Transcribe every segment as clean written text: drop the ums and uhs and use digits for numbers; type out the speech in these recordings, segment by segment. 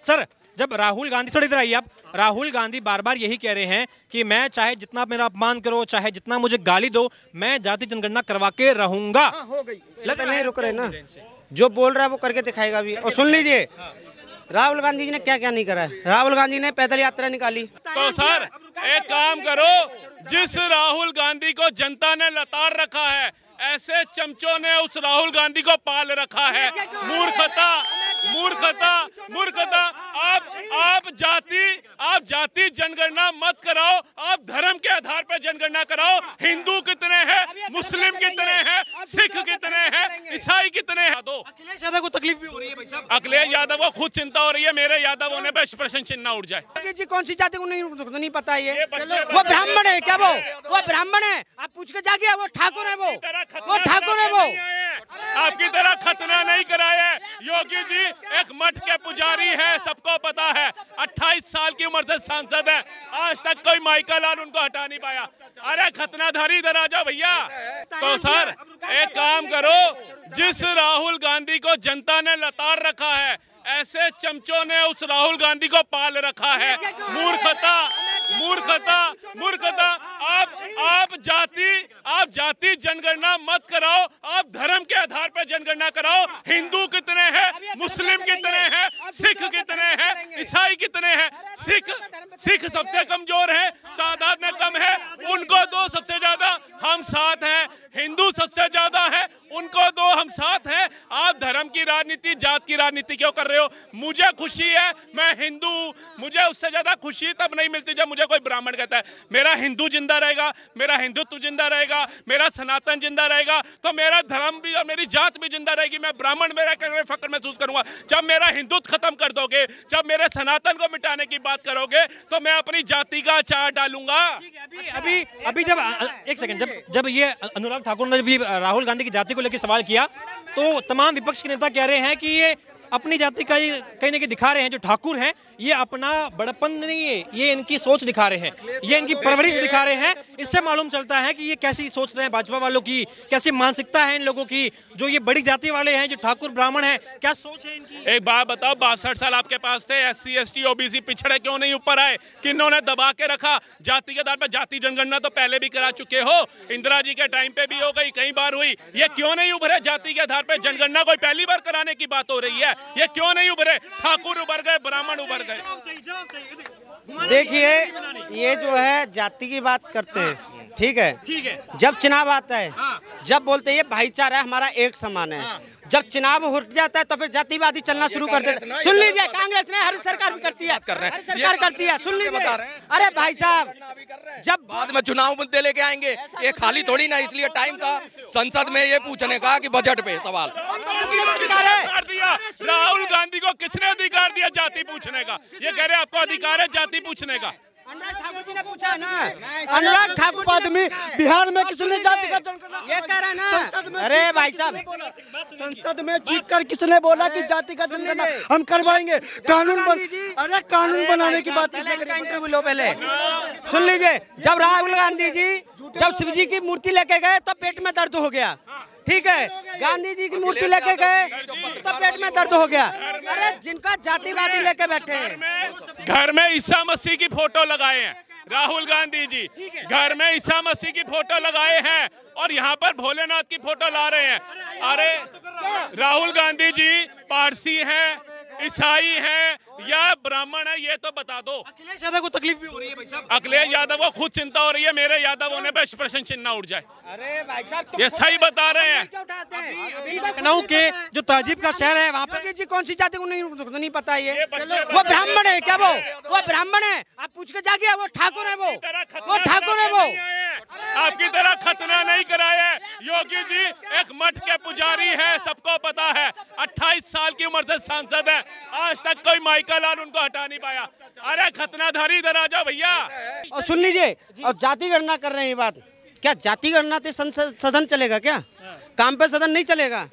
Sir, जब राहुल गांधी, थोड़ी इधर आइए आप, राहुल गांधी बार बार यही कह रहे हैं कि मैं चाहे जितना मेरा अपमान करो, चाहे जितना मुझे गाली दो, मैं जाति जनगणना करवा के रहूंगा। हो गई लग नहीं रुक रहे ना, जो बोल रहा है वो करके दिखाएगा भी। और सुन लीजिए राहुल गांधी जी ने क्या क्या नहीं करा है। राहुल गांधी ने पैदल यात्रा निकाली। तो सर एक काम करो, जिस राहुल गांधी को जनता ने लताड़ रखा है, ऐसे चमचों ने उस राहुल गांधी को पाल रखा है। मूर्खता मूर्खता मूर्खता। आप जाति जनगणना मत कराओ, आप धर्म के आधार पर जनगणना कराओ। हिंदू कितने हैं, मुस्लिम कितने हैं, सिख कितने हैं, ईसाई कितने हैं। दो अखिलेश यादव को तकलीफ भी हो रही है भाई साहब। अखिलेश यादव को खुद चिंता हो रही है, मेरे यादव होने पर प्रश्न चिन्ह उठ जाए। जी कौन सी जाति को नहीं पता है ये वो ब्राह्मण है क्या? वो ब्राह्मण है, आप पूछ के जाके, वो ठाकुर है, वो ठाकुर है। वो आपकी तरह खतना नहीं कराया। योगी जी एक मठ के पुजारी है, सबको पता है। 28 साल की उम्र से सांसद है, आज तक कोई माइकल लाल उनको हटा नहीं पाया। अरे खतनाधारी इधर आ जाओ भैया। तो सर एक काम करो, जिस राहुल गांधी को जनता ने लताड़ रखा है, ऐसे चमचों ने उस राहुल गांधी को पाल रखा है। मूर्खता मूर्खता मूर्खता। आप जाति जनगणना मत कराओ, आप धर्म के आधार पर जनगणना कराओ। हिंदू कितने हैं, मुस्लिम कितने हैं, सिख कितने हैं, ईसाई कितने हैं। सिख सबसे कमजोर है, सादात में कम है, उनको दो सबसे ज्यादा, हम साथ हैं। हिंदू सबसे ज्यादा है, उनको दो, हम साथ हैं। आप धर्म की राजनीति, जात की राजनीति क्यों कर रहे हो? मुझे खुशी है, मैं हिंदू हूँ, मुझे उससे ज्यादा खुशी तब नहीं मिलती जब मुझे कोई ब्राह्मण कहता है मेरा हिंदू जिंदा रहेगा, मेरा हिंदुत्व जिंदा रहेगा, मेरा सनातन जिंदा रहेगा, तो मेरा धर्म भी और मेरी जात भी जिंदा रहेगी। मैं ब्राह्मण में रहकर फख्र महसूस करूंगा। जब मेरा हिंदुत्व खत्म कर दोगे, जब मेरे सनातन को मिटाने की बात करोगे, तो मैं अपनी जाति का अचार डालूंगा। अभी जब एक सेकंड, जब ये अनुराग ठाकुर ने भी राहुल गांधी की जाति को लेकर सवाल किया, तो तमाम विपक्ष के नेता कह रहे हैं कि ये अपनी जाति का कहीं ना कहीं दिखा रहे हैं। जो ठाकुर हैं ये अपना बड़प्पन नहीं है, ये इनकी सोच दिखा रहे हैं, ये इनकी परवरिश दिखा रहे हैं। इससे मालूम चलता है कि ये कैसी सोच रहे हैं भाजपा वालों की, कैसी मानसिकता है इन लोगों की, जो ये बड़ी जाति वाले हैं, जो ठाकुर ब्राह्मण हैं, क्या सोच है इनकी। एक बात बताओ, 62 साल आपके पास थे, SC ST OBC पिछड़े क्यों नहीं ऊपर आए? किन्होंने दबा के रखा? जाति के आधार पर जाति जनगणना तो पहले भी करा चुके हो, इंदिरा जी के टाइम पे भी हो गई, कई बार हुई। ये क्यों नहीं उभरे? जाति के आधार पर जनगणना कोई पहली बार कराने की बात हो रही है, ये क्यों नहीं उभरे? ठाकुर उभर गए, ब्राह्मण उभर गए। देखिए ये जो है जाति की बात करते हैं, ठीक है। जब चुनाव आता है, जब बोलते हैं ये भाईचारा है, हमारा एक समान है, जब चुनाव उठ जाता है तो फिर जातिवादी चलना शुरू कर देते हैं। सुन लीजिए, कांग्रेस ने, हर सरकार भी करती है, हर सरकार करती है। सुन लीजिए, अरे भाई साहब, जब बाद में चुनाव मुद्दे लेके आएंगे, ये खाली थोड़ी ना, इसलिए टाइम था संसद में ये पूछने का कि बजट पे सवाल। राहुल गांधी को किसने अधिकार दिया जाति पूछने का? ये कह रहे आपको अधिकार है जाति पूछने का? अनुराग ठाकुर जी ने पूछा ना, अनुराग ठाकुर आदमी बिहार में किसने जाति का ये कह रहा है ना। अरे भाई साहब, संसद में जीत कर किसने बोला कि जाति का जनगणना हम करवाएंगे? अरे कानून बनाने की बात इंटरव्यू लो पहले। सुन लीजिए, जब राहुल गांधी जी जब शिव जी की मूर्ति लेके गए तो पेट में दर्द हो गया, ठीक है। गांधी जी की मूर्ति लेके गए तो पेट में दर्द हो गया। अरे जिनका जातिवादी लेके बैठे हैं, घर में ईसा मसीह की फोटो लगाए हैं राहुल गांधी जी, घर में ईसा मसीह की फोटो लगाए हैं और यहाँ पर भोलेनाथ की फोटो ला रहे हैं। अरे राहुल गांधी जी पारसी हैं, ईसाई हैं या ब्राह्मण है, ये तो बता दो। अखिलेश यादव को तकलीफ भी हो रही है भाई साहब। अखिलेश यादव को खुद चिंता हो रही है, मेरे यादव होने पर प्रश्न चिन्ह उठ जाए। अरे भाई साहब, ये सही बता रहे हैं। लखनऊ के जो तहजीब का शहर है, वहाँ पर जी कौन सी जाति को नहीं पता है ये वो ब्राह्मण है क्या? वो ब्राह्मण है, आप पूछ के जाके, वो ठाकुर है, वो ठाकुर है। वो आपकी तरह खतना नहीं कराया। योगी जी एक मठ के पुजारी है, सबको पता है। 28 साल की उम्र से सांसद है, आज तक कोई माइकल लाल उनको हटा नहीं पाया। अरे खतनाधारी इधर आ जाओ भैया। और सुन लीजिए, और जाति गणना कर रहे हैं, ये बात क्या जाति गणना से सदन चलेगा क्या? काम पे सदन नहीं चलेगा।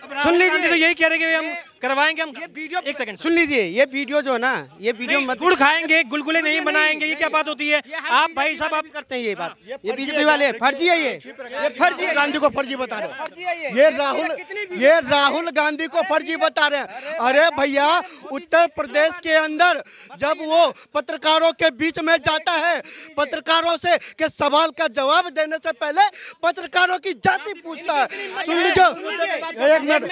सुन लीजिए, तो यही कह रहे हैं कि हम करवाएंगे हम। ये वीडियो एक सेकंड सुन लीजिए, ये वीडियो जो है ना, ये वीडियो मत गुड़ खाएंगे गुलगुले नहीं बनाएंगे, ये क्या बात होती है? आप भाई साहब आप करते हैं ये बात, ये बीजेपी वाले फर्जी है, ये फर्जी है। गांधी को फर्जी बता रहे हैं, ये राहुल गांधी को फर्जी बता रहे हैं। अरे भैया, उत्तर प्रदेश के अंदर जब वो पत्रकारों के बीच में जाता है, पत्रकारों से के सवाल का जवाब देने से पहले पत्रकारों की जाति पूछता है। सुन लीजिए, एक मिनट,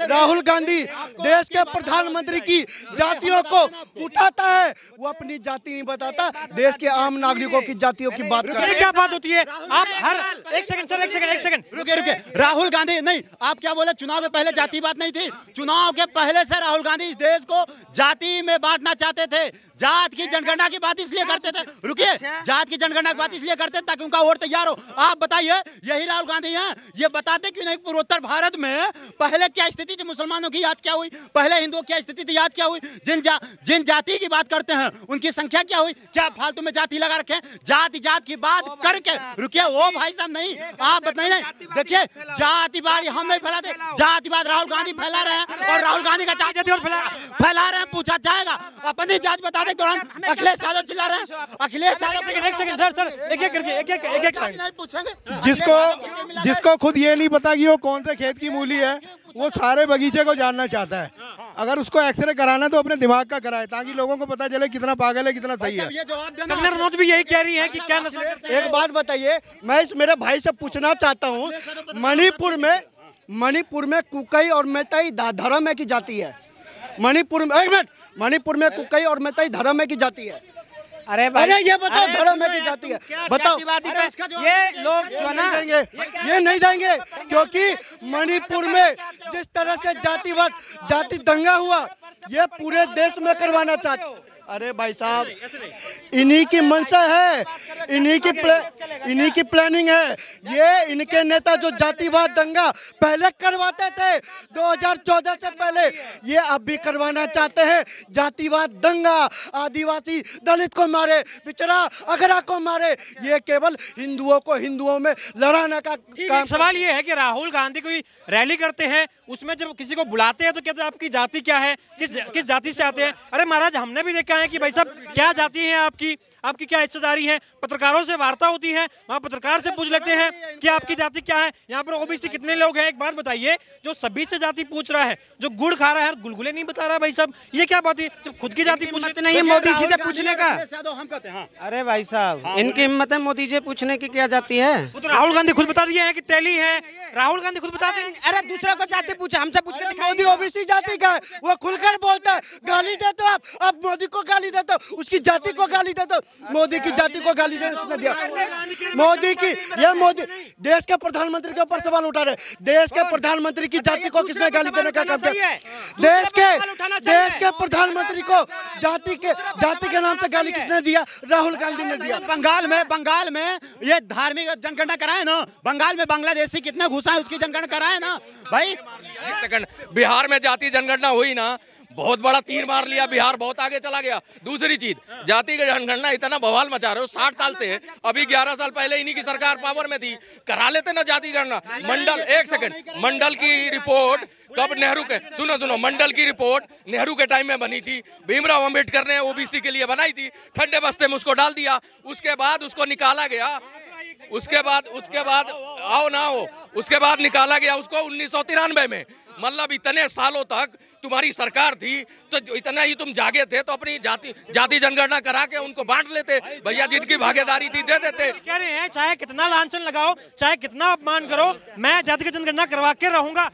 राहुल गांधी देश के प्रधानमंत्री की जातियों को उठाता है, वो अपनी जाति नहीं बताता, देश के आम नागरिकों की जातियों की बात करता है। क्या बात होती है? आप हर एक सेकंड सर, एक सेकंड रुके। राहुल गांधी नहीं, आप क्या बोले? चुनाव के पहले जाति बात नहीं थी। चुनाव के पहले से राहुल गांधी इस देश को जाति में बांटना चाहते थे। जात की जनगणना की बात इसलिए करते थे, रुकिए, जात की जनगणना की बात इसलिए करते थे ताकि उनका वोट तैयार हो। आप बताइए, यही राहुल गांधी हैं, ये बताते क्यों नहीं पूर्वोत्तर भारत में पहले क्या स्थिति थी मुसलमानों की, याद क्या हुई? पहले हिंदुओं की स्थिति थी, याद क्या हुई? जिन जाति की बात करते हैं उनकी संख्या क्या हुई? क्या फालतू में जाति लगा रखे? जात की बात करके, रुकिए, वो भाई साहब नहीं, आप बताइए। देखिए, जातिवाद हम नहीं फैलाते, जातिवाद राहुल गांधी फैला रहे हैं और राहुल गांधी का जाति फैला रहे हैं। पूछा जाएगा अपनी जात बता दे। दौरान अखिलेश यादव चिल्ला रहे हैं, अखिलेश यादव। एक सेकंड सर, एक करके पूछेंगे। जिसको खुद ये नहीं पता कि वो कौन से खेत की मूली है, वो सारे बगीचे को जानना चाहता है। अगर उसको एक्सरे कराना तो अपने दिमाग का कराए, ताकि लोगों को पता चले कितना पागल है, कितना सही है। कंगना रनौत भी यही कह रही है कि क्या नस्ल। एक बात बताइए, मैं इस मेरे भाई से पूछना चाहता हूँ, मणिपुर में कुकई और मैतेई धर्म की जाति है। मणिपुर में कुकई और मैतेई धर्म की जाति है। अरे ये बताओ, धर्म की जाति है, बताओ। ये लोग जो है ना, ये नहीं देंगे, क्योंकि मणिपुर में जिस तरह से जाति दंगा हुआ, ये पूरे देश में करवाना चाहते। अरे भाई साहब, इन्हीं की मंशा है, इन्हीं की प्लानिंग है। ये इनके नेता जो जातिवाद दंगा पहले करवाते थे 2014 से पहले, ये अब भी करवाना चाहते हैं जातिवाद दंगा। आदिवासी दलित को मारे, पिछड़ा अगरा को मारे, ये केवल हिंदुओं को हिंदुओं में लड़ाने का काम। सवाल ये है कि राहुल गांधी कोई रैली करते हैं, उसमें जब किसी को बुलाते हैं तो कहते हैं आपकी जाति क्या है, किस जाति से आते हैं। अरे महाराज, हमने भी देखा है कि भाई साहब क्या जाति है आपकी क्या हिस्सेदारी है। पत्रकारों से वार्ता होती है, वहाँ पत्रकार से पूछ लेते हैं कि आपकी जाति क्या है। यहाँ पर ओबीसी कितने लोग हैं? एक बात बताइए, जो सभी से जाति पूछ रहा है, जो गुड़ खा रहा है गुलगुले नहीं बता रहा भाई साहब, ये क्या बात है? जब खुद की जाति पूछते नहीं है मोदी जी से पूछने का। हम कहते हैं अरे भाई साहब, इनकी हिम्मत है मोदी जी पूछने की क्या जाती है? तो राहुल गांधी खुद बता दिए हैं कि तेली है। राहुल गांधी खुद बताते हैं। अरे दूसरा को जाति पूछा, हमसे पूछ के दिखाओ। मोदी ओबीसी जाति का है, वो खुलकर बोलता है। गाली देते हो आप मोदी को गाली देते हो, उसकी जाति को गाली देते हो। मोदी की जाति को गाली देने किसने दिया? मोदी की, ये मोदी देश के प्रधानमंत्री के ऊपर सवाल उठा रहे। देश के प्रधानमंत्री की जाति को किसने गाली देने का काम किया? देश के प्रधानमंत्री को जाति के नाम से गाली किसने दिया? राहुल गांधी ने दिया। बंगाल में ये धार्मिक जनगणना कराए ना, बंगाल में बांग्लादेशी कितने घुसा है उसकी जनगणना कराए ना भाई। एक सेकंड, बिहार में जाति जनगणना हुई ना, बहुत बड़ा तीर मार लिया, बिहार बहुत आगे चला गया। दूसरी चीज, जाति की जनगणना इतना बवाल मचा रहे हो, 60 साल से, अभी 11 साल पहले इन्हीं की सरकार पावर में थी, करा लेते ना जाति गणना। मंडल, एक सेकंड, मंडल की रिपोर्ट कब नेहरू के, सुनो, मंडल की रिपोर्ट नेहरू के टाइम में बनी थी, भीमराव अंबेडकर ने ओबीसी के लिए बनाई थी, ठंडे बस्ते में उसको डाल दिया, उसके बाद उसको निकाला गया, उसके बाद आओ ना हो, उसके बाद निकाला गया उसको 1993 में। मतलब इतने सालों तक तुम्हारी सरकार थी, तो इतना ही तुम जागे थे तो अपनी जाति जनगणना करा के उनको बांट लेते भैया, जिनकी भागीदारी थी दे देते। कह रहे हैं चाहे कितना लांछन लगाओ, चाहे कितना अपमान करो, मैं जाति की जनगणना करवा के रहूंगा।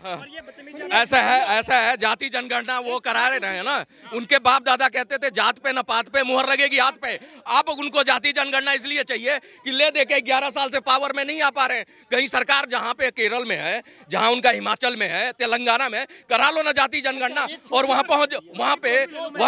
ऐसा है, जाति जनगणना वो करा रहे हैं ना, उनके बाप दादा कहते थे जात पे न पात पे मुहर लगेगी हाथ पे। आप उनको जाति जनगणना इसलिए चाहिए कि ले दे के 11 साल से पावर में नहीं आ पा रहे। कहीं सरकार जहाँ पे केरल में है, जहाँ उनका हिमाचल में है, तेलंगाना में, करा लो ना जाति जनगणना और वहाँ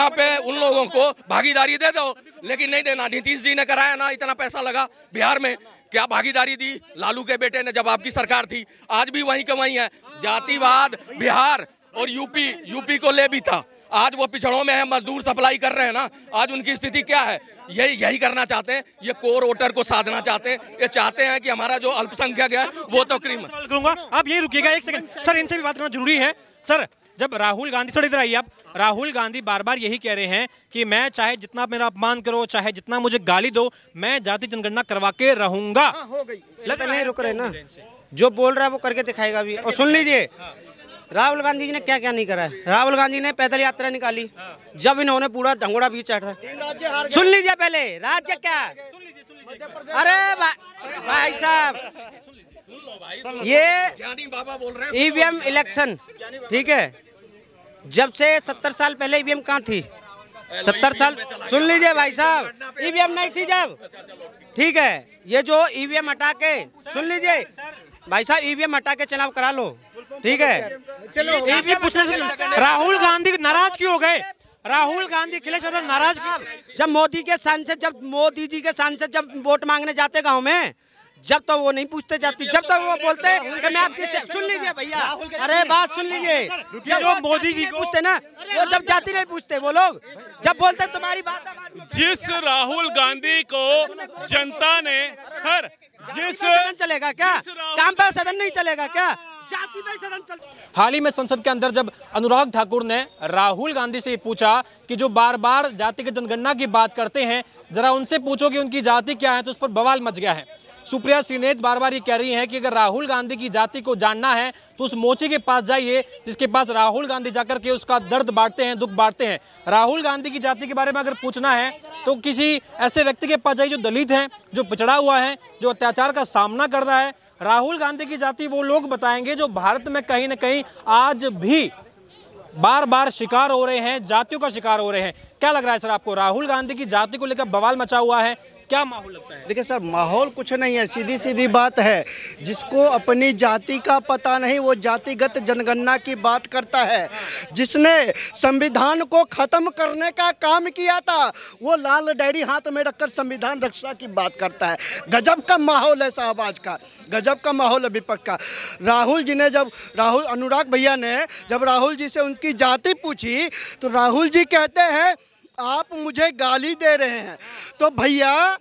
पे उन लोगों को भागीदारी दे दो। लेकिन नहीं देना। नीतीश जी ने कराया ना, इतना पैसा लगा बिहार में, क्या भागीदारी दी लालू के बेटे ने जब आपकी सरकार थी? आज भी वहीं के वहीं है। जातिवाद बिहार और यूपी को ले भी था, आज वो पिछड़ों में है, मजदूर सप्लाई कर रहे हैं ना, आज उनकी स्थिति क्या है? यही करना चाहते हैं, ये कोर वोटर को साधना चाहते हैं, ये चाहते हैं कि हमारा जो अल्पसंख्यक है वो तो क्रीम। करूंगा, आप यही रुकिएगा एक सेकंड सर, इनसे भी बात करना जरूरी है। सर, जब राहुल गांधी, थोड़ी इधर आइए आप, राहुल गांधी बार बार यही कह रहे हैं कि मैं चाहे जितना मेरा अपमान करो, चाहे जितना मुझे गाली दो, मैं जाति जनगणना करवा के रहूंगा। हो गई, नहीं रुक रहे ना, जो बोल रहा है वो करके दिखाएगा अभी। और सुन लीजिए, राहुल गांधी जी ने क्या क्या नहीं करा है। राहुल गांधी ने पैदल यात्रा निकाली, जब इन्होंने पूरा धंगोड़ा बीच चढ़ा। सुन लीजिए पहले, राज्य क्या, अरे भाई साहब, ये बाबा बोल रहे हैं ईवीएम इलेक्शन, ठीक है, जब से 70 साल पहले ईवीएम कहाँ थी? 70 साल, सुन लीजिए भाई साहब, ईवीएम नहीं थी जब, ठीक है। ये जो ईवीएम हटा के, सुन लीजिए भाई साहब, ईवीएम हटा के चुनाव करा लो, ठीक है। चलो ईवीएम पूछने से राहुल गांधी नाराज क्यों हो गए? राहुल गांधी अखिलेश यादव नाराज, जब मोदी के सांसद, जब मोदी जी के सांसद जब वोट मांगने जाते गाँव में, जब तो वो नहीं पूछते जाती, जब तक वो बोलते कि मैं आपकी, सुन लीजिए भैया, अरे बात सुन लीजिए, जो मोदी जी पूछते ना, वो जब जाति नहीं पूछते, वो लोग जब बोलते तुम्हारी बात। जिस राहुल गांधी को जनता ने, सर, जिस सदन चलेगा क्या? काम पर सदन नहीं चलेगा क्या? जाति पे सदन चल। हाल ही में संसद के अंदर जब अनुराग ठाकुर ने राहुल गांधी से पूछा कि जो बार बार जातिगत जनगणना की बात करते हैं, जरा उनसे पूछो कि उनकी जाति क्या है, तो उस पर बवाल मच गया है। सुप्रिया श्रीनेत बार बार ये कह रही हैं कि अगर राहुल गांधी की जाति को जानना है तो उस मोची के पास जाइए जिसके पास राहुल गांधी जाकर के उसका दर्द बांटते हैं, दुख बांटते हैं। राहुल गांधी की जाति के बारे में अगर पूछना है तो किसी ऐसे व्यक्ति के पास जाइए जो दलित है, जो पिछड़ा हुआ है, जो अत्याचार का सामना कर रहा है। राहुल गांधी की जाति वो लोग बताएंगे जो भारत में कहीं ना कहीं आज भी बार बार शिकार हो रहे हैं, जातियों का शिकार हो रहे हैं। क्या लग रहा है सर आपको, राहुल गांधी की जाति को लेकर बवाल मचा हुआ है, क्या माहौल लगता है? देखिए सर, माहौल कुछ नहीं है, सीधी सीधी बात है। जिसको अपनी जाति का पता नहीं वो जातिगत जनगणना की बात करता है। जिसने संविधान को खत्म करने का काम किया था वो लाल डायरी हाथ में रखकर संविधान रक्षा की बात करता है। गजब का माहौल है शाहबाज का, गजब का माहौल है विपक्ष का। राहुल जी ने जब अनुराग भैया ने जब राहुल जी से उनकी जाति पूछी तो राहुल जी कहते हैं आप मुझे गाली दे रहे हैं। तो भैया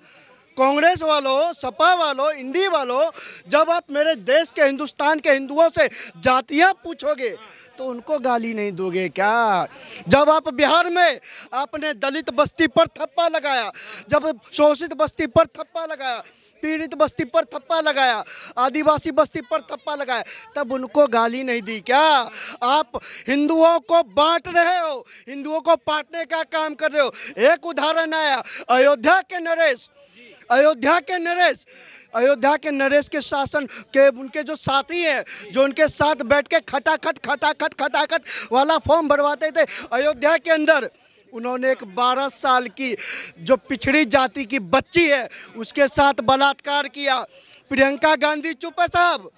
कांग्रेस वालों, सपा वालों, इंडी वालों, जब आप मेरे देश के, हिंदुस्तान के हिंदुओं से जातियां पूछोगे तो उनको गाली नहीं दोगे क्या? जब आप बिहार में आपने दलित बस्ती पर थप्पा लगाया, जब शोषित बस्ती पर थप्पा लगाया, पीड़ित बस्ती पर थप्पा लगाया, आदिवासी बस्ती पर थप्पा लगाया, तब उनको गाली नहीं दी क्या? आप हिंदुओं को बांट रहे हो, हिंदुओं को बांटने का काम कर रहे हो। एक उदाहरण आया, अयोध्या के नरेश के शासन के उनके जो साथी हैं, जो उनके साथ बैठ के खटाखट वाला फॉर्म भरवाते थे अयोध्या के अंदर, उन्होंने एक 12 साल की जो पिछड़ी जाति की बच्ची है उसके साथ बलात्कार किया। प्रियंका गांधी चुप है साहब,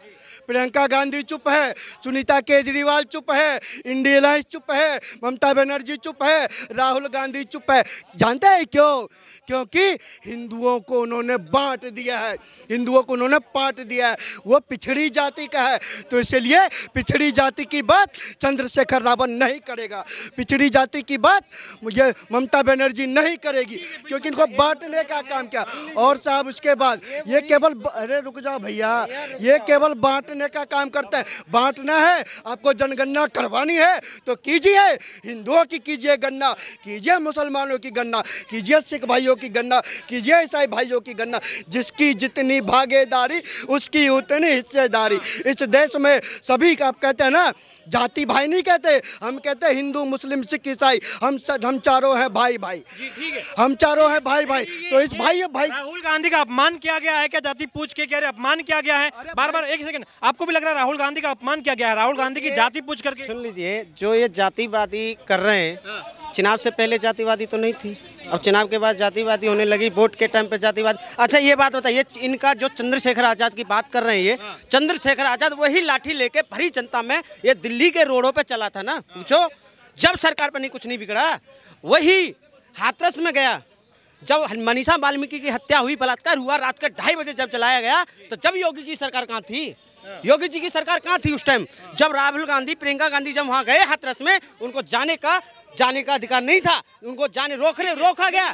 प्रियंका गांधी चुप है, सुनीता केजरीवाल चुप है, इंडिया अलायंस चुप है, ममता बनर्जी चुप है, राहुल गांधी चुप है। जानते हैं क्यों? क्योंकि हिंदुओं को उन्होंने बांट दिया है, हिंदुओं को उन्होंने बांट दिया है। वो पिछड़ी जाति का है, तो इसलिए पिछड़ी जाति की बात चंद्रशेखर रावत नहीं करेगा, पिछड़ी जाति की बात मुझे ममता बनर्जी नहीं करेगी, क्योंकि इनको बांटने का काम किया। और साहब उसके बाद ये केवल, अरे रुक जाओ भैया, ये केवल बांटने का काम करता है। बांटना है, आपको जनगणना करवानी है तो कीजिए, हिंदुओं की कीजिए गणना, कीजिए मुसलमानों की गणना, कीजिए सिख भाइयों की गणना, कीजिए ईसाई भाइयों की गणना। जिसकी जितनी भागीदारी उसकी उतनी हिस्सेदारी। इस देश में सभी, आप कहते हैं ना जाति भाई नहीं कहते, हम कहते हैं हिंदू मुस्लिम सिख ईसाई, हम चारों हैं भाई भाई, हम चारों हैं भाई भाई। तो इस भाई राहुल गांधी का अपमान किया गया है क्या? जाति पूछ के कह रहे अपमान किया गया है बार बार। एक सेकंड, आपको भी लग रहा है राहुल गांधी का अपमान किया गया है? राहुल गांधी की जाति पूछ करके, सुन लीजिए, जो ये जातिवादी कर रहे हैं, चुनाव से पहले जातिवादी तो नहीं थी, अब चुनाव के बाद जातिवादी होने लगी, वोट के टाइम पे जातिवादी। अच्छा ये बात बताइए, इनका जो चंद्रशेखर आजाद की बात कर रहे हैं, ये चंद्रशेखर आजाद वही लाठी लेके भरी जनता में ये दिल्ली के रोडों पे चला था ना, पूछो, जब सरकार पर नहीं कुछ नहीं बिगड़ा। वही हाथरस में गया, जब मनीषा वाल्मीकि की हत्या हुई, बलात्कार हुआ, रात के 2:30 बजे जब जलाया गया, तो जब योगी की सरकार कहाँ थी? योगी जी की सरकार कहाँ थी उस टाइम? जब राहुल गांधी, प्रियंका गांधी जब वहाँ गए हाथरस में, उनको जाने का जाने का अधिकार नहीं था, उनको जाने रोका गया।